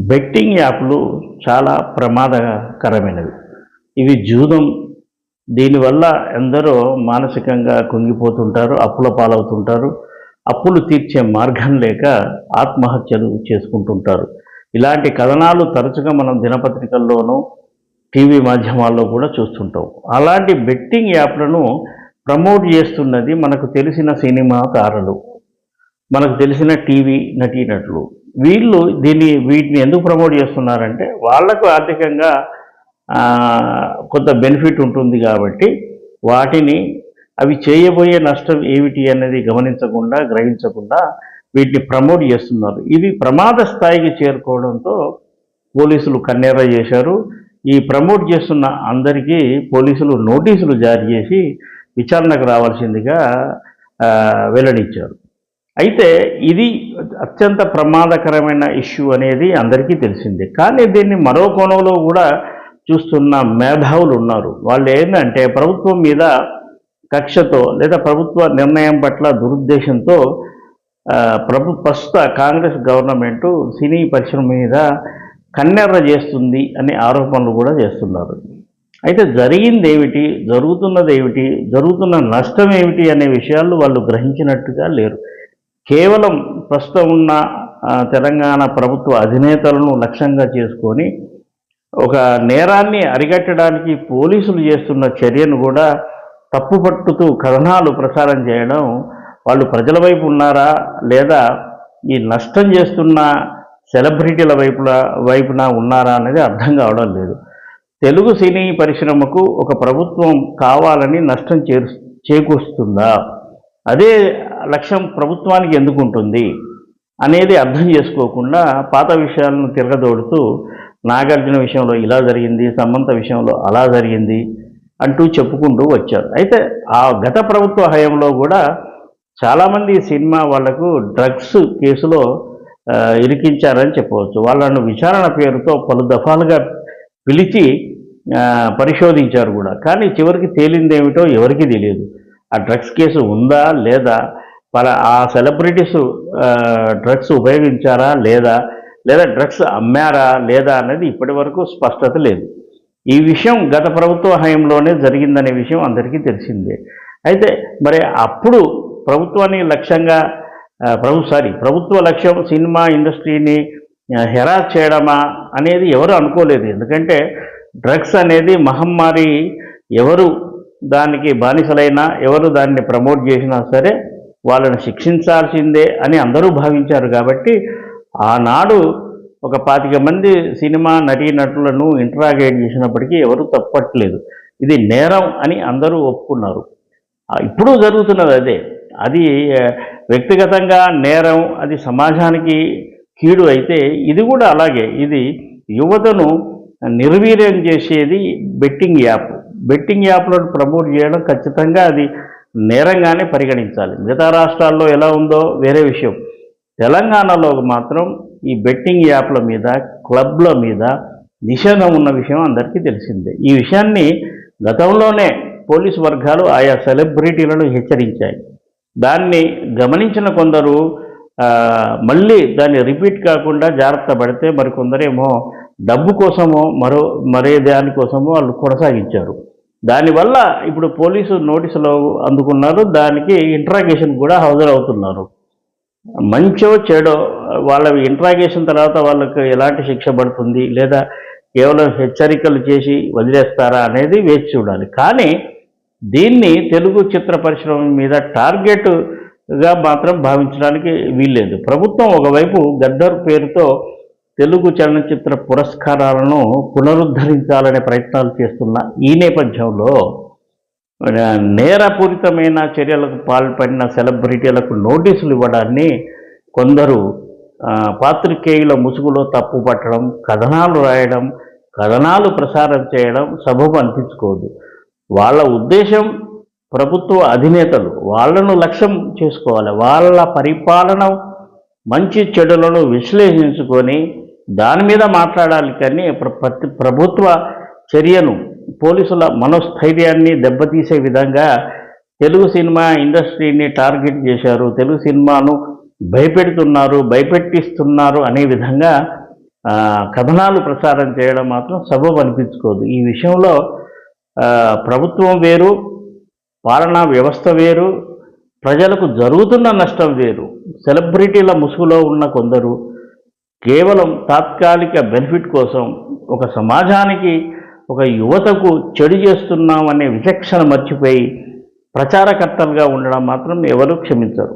Betting యాప్లు చాలా ప్రమాదకరమైనవి. ఇవి జూదం. దీనివల్ల ఎందరో మానసికంగా కుంగిపోతుంటారు, అప్పుల పాలవుతుంటారు. అప్పులు తీర్చే మార్గం లేక ఆత్మహత్యలు చేసుకుంటుంటారు. ఇలాంటి కథనాలు తరచుగా మనం దినపత్రికల్లోనూ, టీవీ మాధ్యమాల్లో కూడా చూస్తుంటాం. అలాంటి బెట్టింగ్ యాప్లను ప్రమోట్ చేస్తున్నది మనకు తెలిసిన సినిమా తారలు, మనకు తెలిసిన టీవీ నటీనటులు. వీటిని ఎందుకు ప్రమోట్ చేస్తున్నారంటే వాళ్లకు ఆర్థికంగా కొంత బెనిఫిట్ ఉంటుంది కాబట్టి అవి చేయబోయే నష్టం ఏమిటి అనేది గ్రహించకుండా వీటిని ప్రమోట్ చేస్తున్నారు. ఇది ప్రమాద స్థాయికి చేరుకోవడంతో పోలీసులు కన్నెర్ర చేశారు. ఈ ప్రమోట్ చేస్తున్న అందరికీ పోలీసులు నోటీసులు జారీ చేసి విచారణకు రావాల్సిందిగా వెల్లడించారు. అయితే ఇది అత్యంత ప్రమాదకరమైన ఇష్యూ అనేది అందరికీ తెలిసిందే. కానీ దీన్ని మరో కోణంలో కూడా చూస్తున్న మేధావులు ఉన్నారు. వాళ్ళు ఏంటంటే ప్రభుత్వం మీద కక్షతో లేదా ప్రభుత్వ నిర్ణయం పట్ల దురుద్దేశంతో ప్రస్తుత కాంగ్రెస్ గవర్నమెంటు సినీ పరిశ్రమ మీద కన్నెర్ర చేస్తుంది అనే ఆరోపణలు కూడా చేస్తున్నారు. అయితే జరిగిందేమిటి, జరుగుతున్నదేమిటి, జరుగుతున్న నష్టం ఏమిటి అనే విషయాలు వాళ్ళు గ్రహించినట్టుగా లేరు. కేవలం ప్రస్తుతం ఉన్న తెలంగాణ ప్రభుత్వ అధినేతలను లక్ష్యంగా చేసుకొని ఒక నేరాన్ని అరికట్టడానికి పోలీసులు చేస్తున్న చర్యను కూడా తప్పుపట్టుతూ కథనాలు ప్రసారం చేయడం, వాళ్ళు ప్రజల వైపు ఉన్నారా లేదా ఈ నష్టం చేస్తున్న సెలబ్రిటీల వైపున ఉన్నారా అనేది అర్థం కావడం లేదు. తెలుగు సినీ పరిశ్రమకు ఒక ప్రభుత్వం కావాలని నష్టం చేకూరుస్తుందా, అదే లక్ష్యం ప్రభుత్వానికి ఎందుకు ఉంటుంది అనేది అర్థం చేసుకోకుండా పాత విషయాలను తిరగదోడుతూ నాగార్జున విషయంలో ఇలా జరిగింది, సమంత విషయంలో అలా జరిగింది అంటూ చెప్పుకుంటూ వచ్చారు. అయితే ఆ గత ప్రభుత్వ హయాంలో కూడా చాలామంది సినిమా వాళ్లకు డ్రగ్స్ కేసులో ఇరికించారని చెప్పవచ్చు. వాళ్ళను విచారణ పేరుతో పలు దఫాలుగా పిలిచి పరిశోధించారు కూడా. కానీ చివరికి తేలిందేమిటో ఎవరికీ తెలియదు. ఆ డ్రగ్స్ కేసు ఉందా లేదా, ఆ సెలబ్రిటీస్ డ్రగ్స్ ఉపయోగించారా లేదా డ్రగ్స్ అమ్మారా లేదా అనేది ఇప్పటి వరకు స్పష్టత లేదు. ఈ విషయం గత ప్రభుత్వ హయాంలోనే జరిగిందనే విషయం అందరికీ తెలిసిందే. అయితే మరి అప్పుడు ప్రభుత్వాన్ని లక్ష్యంగా ప్రభుత్వ లక్ష్యం సినిమా ఇండస్ట్రీని హెరాస్ చేయడమా అనేది ఎవరు అనుకోలేదు. ఎందుకంటే డ్రగ్స్ అనేది మహమ్మారి, ఎవరు దానికి బానిసలైనా, ఎవరు దాన్ని ప్రమోట్ చేసినా సరే వాళ్ళని శిక్షించాల్సిందే అని అందరూ భావించారు. కాబట్టి ఆనాడు ఒక 25 మంది సినిమా నటీనటులను ఇంట్రాగేట్ చేసినప్పటికీ ఎవరు తప్పట్లేదు. ఇది నేరం అని అందరూ ఒప్పుకున్నారు. ఇప్పుడు జరుగుతున్నది అదే. అది వ్యక్తిగతంగా నేరం, అది సమాజానికి కీడు. అయితే ఇది కూడా అలాగే. ఇది యువతను నిర్వీర్యం చేసేది బెట్టింగ్ యాప్లను ప్రమోట్ చేయడం ఖచ్చితంగా అది నేరంగానే పరిగణించాలి. మిగతా రాష్ట్రాల్లో ఎలా ఉందో వేరే విషయం. తెలంగాణలో మాత్రం ఈ బెట్టింగ్ యాప్ల మీద, క్లబ్ల మీద నిషేధం ఉన్న విషయం అందరికీ తెలిసిందే. ఈ విషయాన్ని గతంలోనే పోలీసు వర్గాలు ఆయా సెలబ్రిటీలను హెచ్చరించాయి. దాన్ని గమనించిన కొందరు మళ్ళీ దాన్ని రిపీట్ కాకుండా జాగ్రత్త పడితే, మరికొందరేమో డబ్బు కోసమో మరే దానికోసమో వాళ్ళు కొనసాగించారు. దానివల్ల ఇప్పుడు పోలీసు నోటీసులు అందుకున్నారు. దానికి ఇంట్రాగేషన్ కూడా హాజరవుతున్నారు. మంచో చెడో వాళ్ళ ఇంట్రాగేషన్ తర్వాత వాళ్ళకు ఎలాంటి శిక్ష పడుతుంది, లేదా కేవలం హెచ్చరికలు చేసి వదిలేస్తారా అనేది వేచి చూడాలి. కానీ దీన్ని తెలుగు చిత్ర పరిశ్రమ మీద టార్గెట్గా మాత్రం భావించడానికి వీల్లేదు. ప్రభుత్వం ఒకవైపు గద్దర్ పేరుతో తెలుగు చలనచిత్ర పురస్కారాలను పునరుద్ధరించాలనే ప్రయత్నాలు చేస్తున్న ఈ నేపథ్యంలో నేరపూరితమైన చర్యలకు పాల్పడిన సెలబ్రిటీలకు నోటీసులు ఇవ్వడాన్ని కొందరు పాత్రికేయుల ముసుగులో తప్పు పట్టడం, కథనాలు రాయడం, కథనాలు ప్రసారం చేయడం సబబు అనిపించుకోదు. వాళ్ళ ఉద్దేశం ప్రభుత్వ అధినేతలు వాళ్ళను లక్ష్యం చేసుకోవాలి. వాళ్ళ పరిపాలన మంచి చెడులను విశ్లేషించుకొని దాని మీద మాట్లాడాలి. కానీ ప్రభుత్వ చర్యను, పోలీసుల మనోస్థైర్యాన్ని దెబ్బతీసే విధంగా తెలుగు సినిమా ఇండస్ట్రీని టార్గెట్ చేశారు, తెలుగు సినిమాను భయపెడుతున్నారు, భయపెట్టిస్తున్నారు అనే విధంగా కథనాలు ప్రసారం చేయడం మాత్రం సబబు అనిపించుకోదు. ఈ విషయంలో ప్రభుత్వం వేరు, పాలనా వ్యవస్థ వేరు, ప్రజలకు జరుగుతున్న నష్టం వేరు. సెలబ్రిటీల ముసుగులో ఉన్న కొందరు కేవలం తాత్కాలిక బెనిఫిట్ కోసం ఒక సమాజానికి, ఒక యువతకు చెడు చేస్తున్నామనే విచక్షణ మర్చిపోయి ప్రచారకర్తలుగా ఉండడం మాత్రం ఎవరూ క్షమించరు.